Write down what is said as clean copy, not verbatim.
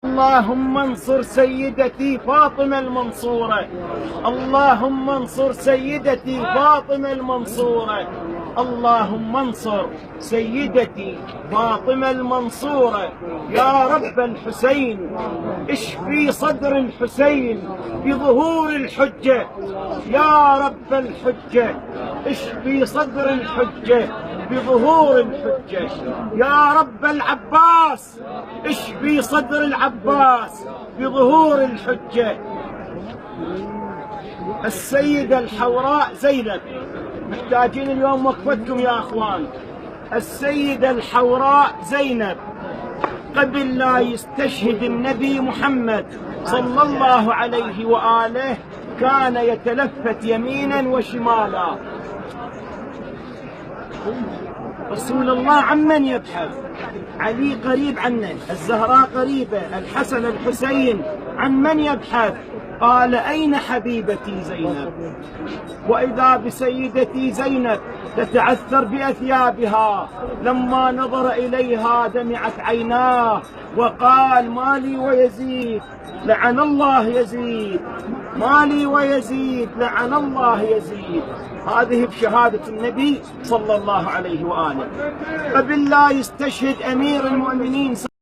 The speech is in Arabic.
اللهم انصر سيدتي فاطمة المنصورة. اللهم انصر سيدتي فاطمة المنصورة. اللهم انصر سيدتي فاطمة المنصورة. يا رب الحسين اشفي صدر الحسين بظهور الحجة. يا رب الحجة اشفي صدر الحجة بظهور الحجة. يا رب العباس اشفي صدر العباس بظهور الحجة. السيدة الحوراء زينب، محتاجين اليوم وقفتكم يا اخوان. السيدة الحوراء زينب قبل لا يستشهد النبي محمد صلى الله عليه وآله كان يتلفت يمينا وشمالا. رسول الله عمن يبحث؟ علي قريب عنه، الزهراء قريبة، الحسن الحسين، عن من يبحث؟ قال أين حبيبتي زينب؟ وإذا بسيدتي زينب تتعثر بأثيابها، لما نظر إليها دمعت عيناه وقال: مالي ويزيد لعن الله يزيد، مالي ويزيد لعن الله يزيد. هذه بشهادة النبي صلى الله عليه وآله. قبل لا يستشهد أمير المؤمنين